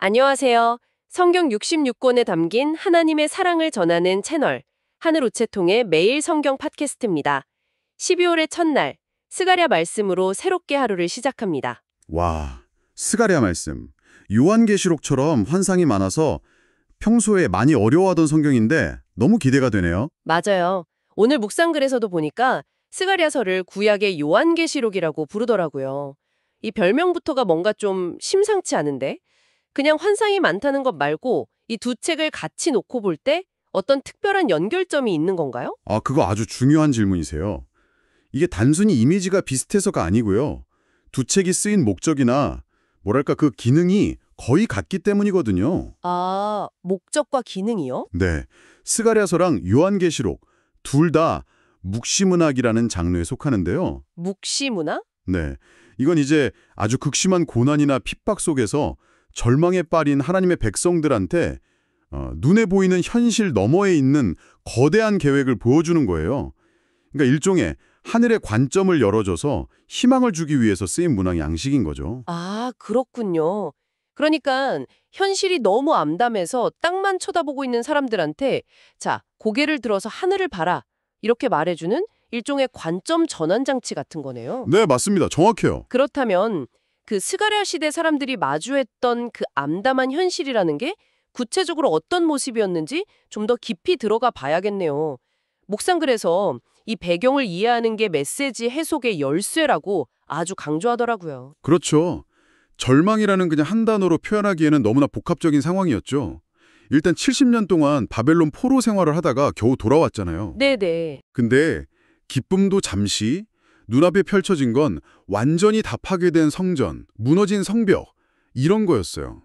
안녕하세요. 성경 66권에 담긴 하나님의 사랑을 전하는 채널 하늘 우체통의 매일 성경 팟캐스트입니다. 12월의 첫날 스가랴 말씀으로 새롭게 하루를 시작합니다. 와, 스가랴 말씀. 요한계시록처럼 환상이 많아서 평소에 많이 어려워하던 성경인데 너무 기대가 되네요. 맞아요. 오늘 묵상글에서도 보니까 스가랴서를 구약의 요한계시록이라고 부르더라고요. 이 별명부터가 뭔가 좀 심상치 않은데 그냥 환상이 많다는 것 말고 이 두 책을 같이 놓고 볼 때 어떤 특별한 연결점이 있는 건가요? 그거 아주 중요한 질문이세요. 이게 단순히 이미지가 비슷해서가 아니고요. 두 책이 쓰인 목적이나 뭐랄까 그 기능이 거의 같기 때문이거든요. 아, 목적과 기능이요? 네, 스가랴서랑 요한계시록 둘 다 묵시문학이라는 장르에 속하는데요. 묵시문화? 네, 이건 이제 아주 극심한 고난이나 핍박 속에서 절망에 빠진 하나님의 백성들한테 눈에 보이는 현실 너머에 있는 거대한 계획을 보여주는 거예요. 그러니까 일종의 하늘의 관점을 열어줘서 희망을 주기 위해서 쓰인 문학 양식인 거죠. 아, 그렇군요. 그러니까 현실이 너무 암담해서 땅만 쳐다보고 있는 사람들한테 자, 고개를 들어서 하늘을 봐라. 이렇게 말해주는 일종의 관점 전환 장치 같은 거네요. 네, 맞습니다. 정확해요. 그렇다면 그 스가랴 시대 사람들이 마주했던 그 암담한 현실이라는 게 구체적으로 어떤 모습이었는지 좀 더 깊이 들어가 봐야겠네요. 묵상글에서 이 배경을 이해하는 게 메시지 해석의 열쇠라고 아주 강조하더라고요. 그렇죠. 절망이라는 그냥 한 단어로 표현하기에는 너무나 복합적인 상황이었죠. 일단 70년 동안 바벨론 포로 생활을 하다가 겨우 돌아왔잖아요. 네네. 근데 기쁨도 잠시, 눈앞에 펼쳐진 건 완전히 다 파괴된 성전, 무너진 성벽, 이런 거였어요.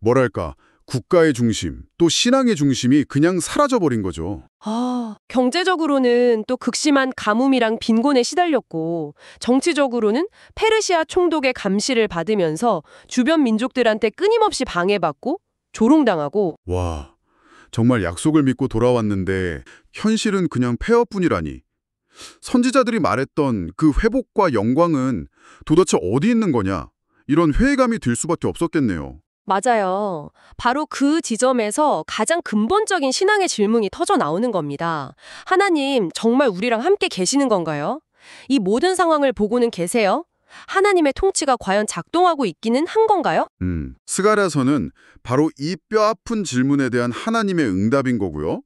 뭐랄까, 국가의 중심, 또 신앙의 중심이 그냥 사라져버린 거죠. 아, 경제적으로는 또 극심한 가뭄이랑 빈곤에 시달렸고 정치적으로는 페르시아 총독의 감시를 받으면서 주변 민족들한테 끊임없이 방해받고 조롱당하고 와, 정말 약속을 믿고 돌아왔는데 현실은 그냥 폐허뿐이라니. 선지자들이 말했던 그 회복과 영광은 도대체 어디 있는 거냐? 이런 회의감이 들 수밖에 없었겠네요. 맞아요. 바로 그 지점에서 가장 근본적인 신앙의 질문이 터져 나오는 겁니다. 하나님, 정말 우리랑 함께 계시는 건가요? 이 모든 상황을 보고는 계세요? 하나님의 통치가 과연 작동하고 있기는 한 건가요? 스가랴서는 바로 이 뼈아픈 질문에 대한 하나님의 응답인 거고요.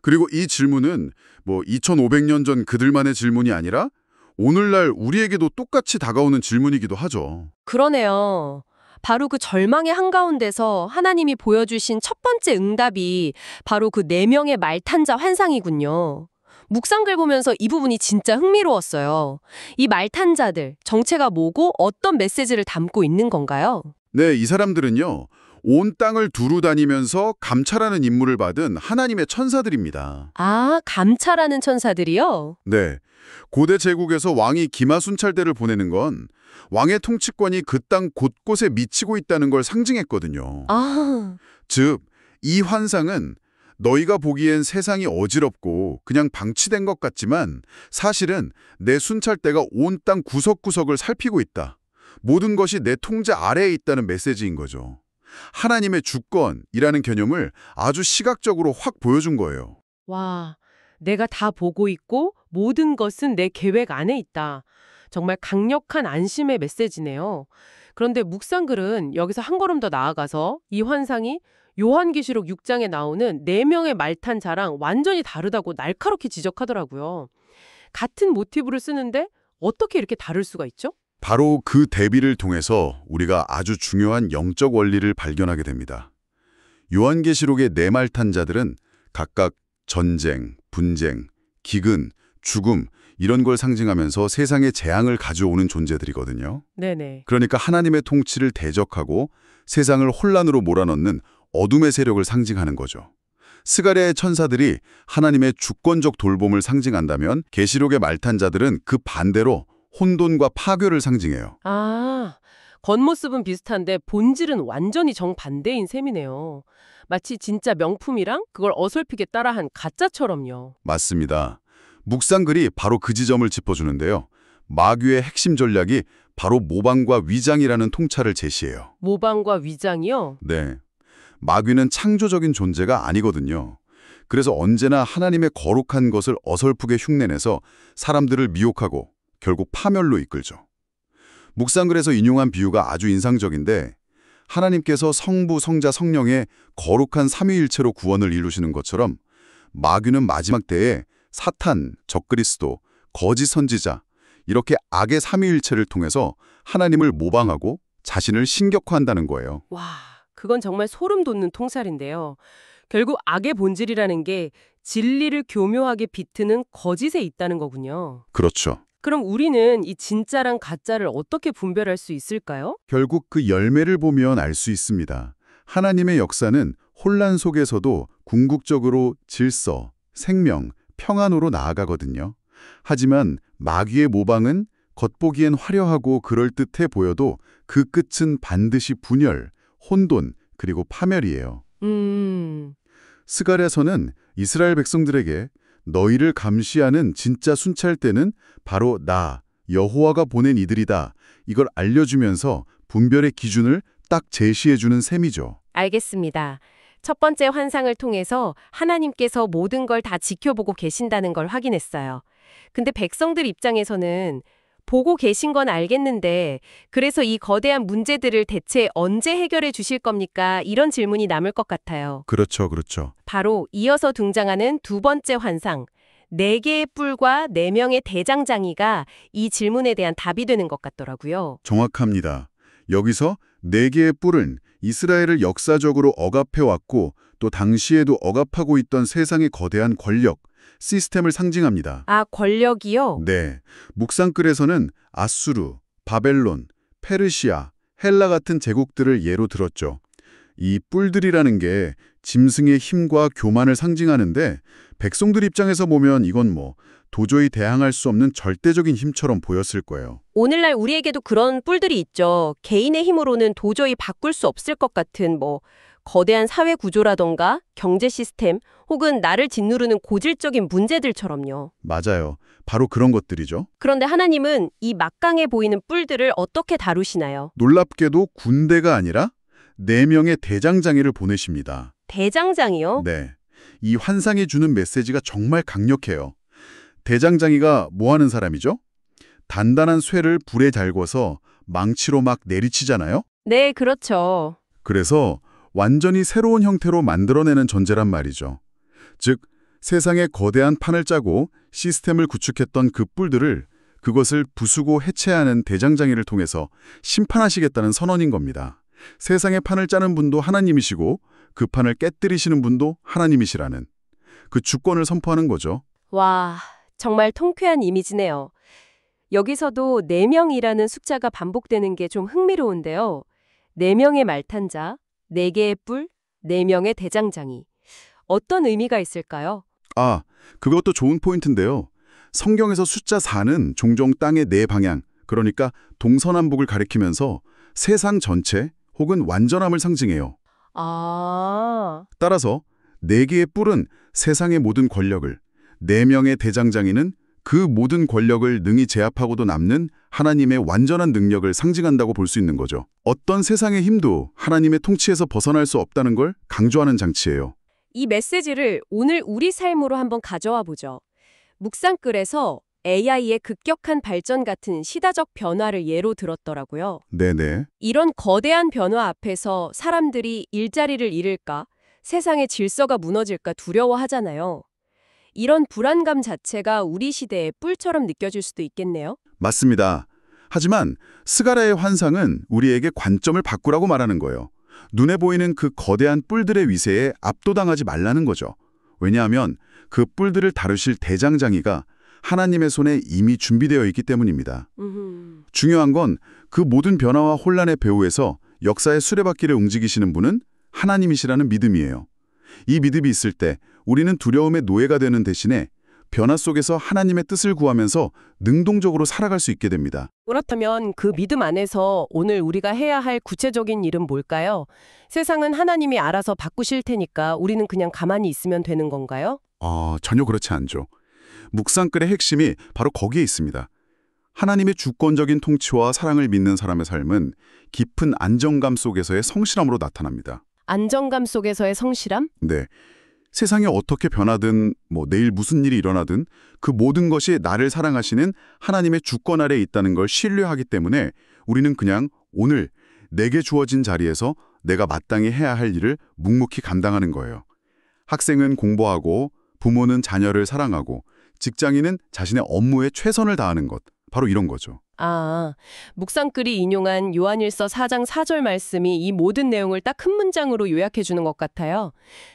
그리고 이 질문은 2500년 전 그들만의 질문이 아니라 오늘날 우리에게도 똑같이 다가오는 질문이기도 하죠. 그러네요. 바로 그 절망의 한가운데서 하나님이 보여주신 첫 번째 응답이 바로 그 4명의 말탄자 환상이군요. 묵상글 보면서 이 부분이 진짜 흥미로웠어요. 이 말탄자들, 정체가 뭐고 어떤 메시지를 담고 있는 건가요? 네, 이 사람들은요. 온 땅을 두루 다니면서 감찰하는 임무를 받은 하나님의 천사들입니다. 아, 감찰하는 천사들이요? 네, 고대 제국에서 왕이 기마순찰대를 보내는 건 왕의 통치권이 그 땅 곳곳에 미치고 있다는 걸 상징했거든요. 아, 즉, 이 환상은 너희가 보기엔 세상이 어지럽고 그냥 방치된 것 같지만 사실은 내 순찰대가 온 땅 구석구석을 살피고 있다. 모든 것이 내 통제 아래에 있다는 메시지인 거죠. 하나님의 주권이라는 개념을 아주 시각적으로 확 보여준 거예요. 와, 내가 다 보고 있고 모든 것은 내 계획 안에 있다. 정말 강력한 안심의 메시지네요. 그런데 묵상글은 여기서 한 걸음 더 나아가서 이 환상이 요한계시록 6장에 나오는 4명의 말탄자랑 완전히 다르다고 날카롭게 지적하더라고요. 같은 모티브를 쓰는데 어떻게 이렇게 다를 수가 있죠? 바로 그 대비를 통해서 우리가 아주 중요한 영적 원리를 발견하게 됩니다. 요한계시록의 4말탄자들은 각각 전쟁, 분쟁, 기근, 죽음 이런 걸 상징하면서 세상에 재앙을 가져오는 존재들이거든요. 네네. 그러니까 하나님의 통치를 대적하고 세상을 혼란으로 몰아넣는 어둠의 세력을 상징하는 거죠. 스가랴의 천사들이 하나님의 주권적 돌봄을 상징한다면 계시록의 말탄자들은 그 반대로 혼돈과 파괴를 상징해요. 아, 겉모습은 비슷한데 본질은 완전히 정반대인 셈이네요. 마치 진짜 명품이랑 그걸 어설프게 따라한 가짜처럼요. 맞습니다. 묵상글이 바로 그 지점을 짚어주는데요. 마귀의 핵심 전략이 바로 모방과 위장이라는 통찰을 제시해요. 모방과 위장이요? 네. 마귀는 창조적인 존재가 아니거든요. 그래서 언제나 하나님의 거룩한 것을 어설프게 흉내내서 사람들을 미혹하고 결국 파멸로 이끌죠. 묵상글에서 인용한 비유가 아주 인상적인데 하나님께서 성부, 성자, 성령의 거룩한 삼위일체로 구원을 이루시는 것처럼 마귀는 마지막 때에 사탄, 적그리스도, 거짓 선지자 이렇게 악의 삼위일체를 통해서 하나님을 모방하고 자신을 신격화한다는 거예요. 와, 그건 정말 소름 돋는 통찰인데요. 결국 악의 본질이라는 게 진리를 교묘하게 비트는 거짓에 있다는 거군요. 그렇죠. 그럼 우리는 이 진짜랑 가짜를 어떻게 분별할 수 있을까요? 결국 그 열매를 보면 알 수 있습니다. 하나님의 역사는 혼란 속에서도 궁극적으로 질서, 생명, 평안으로 나아가거든요. 하지만 마귀의 모방은 겉보기엔 화려하고 그럴듯해 보여도 그 끝은 반드시 분열, 혼돈, 그리고 파멸이에요. 스갈에서는 이스라엘 백성들에게 너희를 감시하는 진짜 순찰대는 바로 나, 여호와가 보낸 이들이다. 이걸 알려주면서 분별의 기준을 딱 제시해주는 셈이죠. 알겠습니다. 첫 번째 환상을 통해서 하나님께서 모든 걸 다 지켜보고 계신다는 걸 확인했어요. 근데 백성들 입장에서는 보고 계신 건 알겠는데 그래서 이 거대한 문제들을 대체 언제 해결해 주실 겁니까? 이런 질문이 남을 것 같아요. 그렇죠, 그렇죠. 바로 이어서 등장하는 두 번째 환상, 4개의 뿔과 4명의 대장장이가 이 질문에 대한 답이 되는 것 같더라고요. 정확합니다. 여기서 4개의 뿔은 이스라엘을 역사적으로 억압해왔고 또 당시에도 억압하고 있던 세상의 거대한 권력, 시스템을 상징합니다. 아, 권력이요? 네, 묵상글에서는 아수르, 바벨론, 페르시아, 헬라 같은 제국들을 예로 들었죠. 이 뿔들이라는 게 짐승의 힘과 교만을 상징하는데 백성들 입장에서 보면 이건 도저히 대항할 수 없는 절대적인 힘처럼 보였을 거예요. 오늘날 우리에게도 그런 뿔들이 있죠. 개인의 힘으로는 도저히 바꿀 수 없을 것 같은 거대한 사회 구조라던가 경제 시스템 혹은 나를 짓누르는 고질적인 문제들처럼요. 맞아요. 바로 그런 것들이죠. 그런데 하나님은 이 막강해 보이는 뿔들을 어떻게 다루시나요? 놀랍게도 군대가 아니라 4명의 대장장이를 보내십니다. 대장장이요? 네, 이 환상이 주는 메시지가 정말 강력해요. 대장장이가 뭐 하는 사람이죠? 단단한 쇠를 불에 달궈서 망치로 막 내리치잖아요? 네, 그렇죠. 그래서 완전히 새로운 형태로 만들어내는 존재란 말이죠. 즉, 세상에 거대한 판을 짜고 시스템을 구축했던 그 뿔들을 그것을 부수고 해체하는 대장장이를 통해서 심판하시겠다는 선언인 겁니다. 세상의 판을 짜는 분도 하나님이시고 그 판을 깨뜨리시는 분도 하나님이시라는 그 주권을 선포하는 거죠. 와, 정말 통쾌한 이미지네요. 여기서도 4명이라는 숫자가 반복되는 게 좀 흥미로운데요. 4명의 말탄자, 4개의 뿔, 4명의 대장장이. 어떤 의미가 있을까요? 아, 그것도 좋은 포인트인데요. 성경에서 숫자 4는 종종 땅의 4방향, 그러니까 동서남북을 가리키면서 세상 전체 혹은 완전함을 상징해요. 아, 따라서 4개의 뿔은 세상의 모든 권력을, 4명의 대장장이는 그 모든 권력을 능히 제압하고도 남는 하나님의 완전한 능력을 상징한다고 볼 수 있는 거죠. 어떤 세상의 힘도 하나님의 통치에서 벗어날 수 없다는 걸 강조하는 장치예요. 이 메시지를 오늘 우리 삶으로 한번 가져와 보죠. 묵상글에서 AI의 급격한 발전 같은 시대적 변화를 예로 들었더라고요. 네네. 이런 거대한 변화 앞에서 사람들이 일자리를 잃을까, 세상의 질서가 무너질까 두려워하잖아요. 이런 불안감 자체가 우리 시대의 뿔처럼 느껴질 수도 있겠네요. 맞습니다. 하지만 스가랴의 환상은 우리에게 관점을 바꾸라고 말하는 거예요. 눈에 보이는 그 거대한 뿔들의 위세에 압도당하지 말라는 거죠. 왜냐하면 그 뿔들을 다루실 대장장이가 하나님의 손에 이미 준비되어 있기 때문입니다. 중요한 건 그 모든 변화와 혼란의 배후에서 역사의 수레바퀴를 움직이시는 분은 하나님이시라는 믿음이에요. 이 믿음이 있을 때 우리는 두려움의 노예가 되는 대신에 변화 속에서 하나님의 뜻을 구하면서 능동적으로 살아갈 수 있게 됩니다. 그렇다면 그 믿음 안에서 오늘 우리가 해야 할 구체적인 일은 뭘까요? 세상은 하나님이 알아서 바꾸실 테니까 우리는 그냥 가만히 있으면 되는 건가요? 전혀 그렇지 않죠. 묵상글의 핵심이 바로 거기에 있습니다. 하나님의 주권적인 통치와 사랑을 믿는 사람의 삶은 깊은 안정감 속에서의 성실함으로 나타납니다. 안정감 속에서의 성실함? 네. 세상이 어떻게 변하든 내일 무슨 일이 일어나든 그 모든 것이 나를 사랑하시는 하나님의 주권 아래에 있다는 걸 신뢰하기 때문에 우리는 그냥 오늘 내게 주어진 자리에서 내가 마땅히 해야 할 일을 묵묵히 감당하는 거예요. 학생은 공부하고 부모는 자녀를 사랑하고 직장인은 자신의 업무에 최선을 다하는 것. 바로 이런 거죠. 아, 묵상글이 인용한 요한일서 4장 4절 말씀이 이 모든 내용을 딱 한 문장으로 요약해 주는 것 같아요.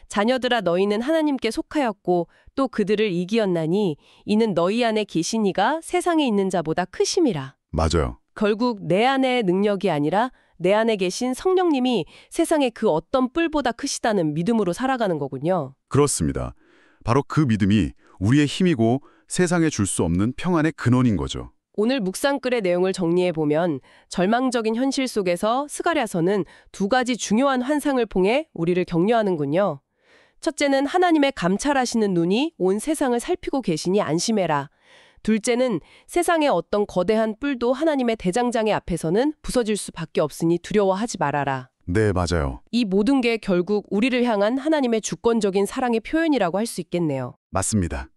자녀들아 너희는 하나님께 속하였고 또 그들을 이기었나니 이는 너희 안에 계신 이가 세상에 있는 자보다 크심이라. 맞아요. 결국 내 안의 능력이 아니라 내 안에 계신 성령님이 세상의 그 어떤 뿔보다 크시다는 믿음으로 살아가는 거군요. 그렇습니다. 바로 그 믿음이 우리의 힘이고 세상에 줄 수 없는 평안의 근원인 거죠. 오늘 묵상글의 내용을 정리해보면 절망적인 현실 속에서 스가랴서는 두 가지 중요한 환상을 통해 우리를 격려하는군요. 첫째는 하나님의 감찰하시는 눈이 온 세상을 살피고 계시니 안심해라. 둘째는 세상의 어떤 거대한 뿔도 하나님의 대장장의 앞에서는 부서질 수밖에 없으니 두려워하지 말아라. 네, 맞아요. 이 모든 게 결국 우리를 향한 하나님의 주권적인 사랑의 표현이라고 할 수 있겠네요. 맞습니다.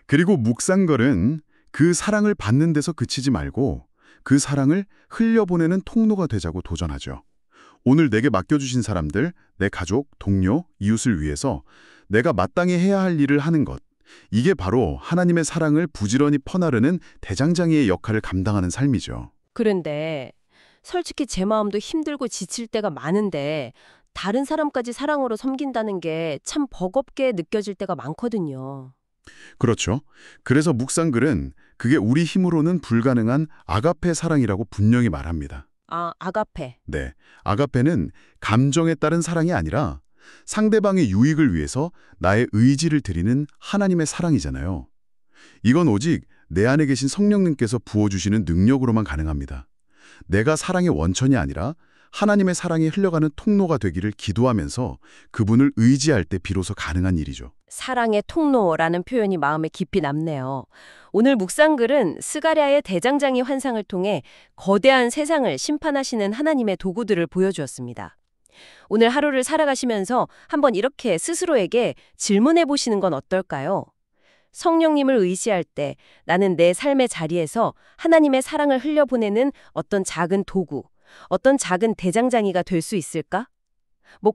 그리고 묵상걸은 그 사랑을 받는 데서 그치지 말고 그 사랑을 흘려보내는 통로가 되자고 도전하죠. 오늘 내게 맡겨주신 사람들, 내 가족, 동료, 이웃을 위해서 내가 마땅히 해야 할 일을 하는 것. 이게 바로 하나님의 사랑을 부지런히 퍼나르는 대장장이의 역할을 감당하는 삶이죠. 그런데 솔직히 제 마음도 힘들고 지칠 때가 많은데 다른 사람까지 사랑으로 섬긴다는 게 참 버겁게 느껴질 때가 많거든요. 그렇죠. 그래서 묵상글은 그게 우리 힘으로는 불가능한 아가페 사랑이라고 분명히 말합니다. 아, 아가페. 네, 아가페는 감정에 따른 사랑이 아니라 상대방의 유익을 위해서 나의 의지를 드리는 하나님의 사랑이잖아요. 이건 오직 내 안에 계신 성령님께서 부어주시는 능력으로만 가능합니다. 내가 사랑의 원천이 아니라 하나님의 사랑이 흘러가는 통로가 되기를 기도하면서 그분을 의지할 때 비로소 가능한 일이죠. 사랑의 통로라는 표현이 마음에 깊이 남네요. 오늘 묵상글은 스가랴의 대장장이 환상을 통해 거대한 세상을 심판하시는 하나님의 도구들을 보여주었습니다. 오늘 하루를 살아가시면서 한번 이렇게 스스로에게 질문해 보시는 건 어떨까요? 성령님을 의지할 때 나는 내 삶의 자리에서 하나님의 사랑을 흘려보내는 어떤 작은 도구, 어떤 작은 대장장이가 될 수 있을까?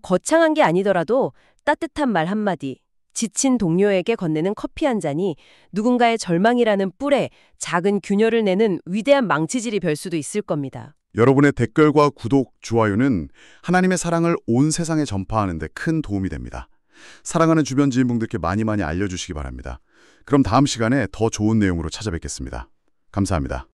거창한 게 아니더라도 따뜻한 말 한마디, 지친 동료에게 건네는 커피 한 잔이 누군가의 절망이라는 뿔에 작은 균열을 내는 위대한 망치질이 될 수도 있을 겁니다. 여러분의 댓글과 구독, 좋아요는 하나님의 사랑을 온 세상에 전파하는 데 큰 도움이 됩니다. 사랑하는 주변 지인분들께 많이 알려주시기 바랍니다. 그럼 다음 시간에 더 좋은 내용으로 찾아뵙겠습니다. 감사합니다.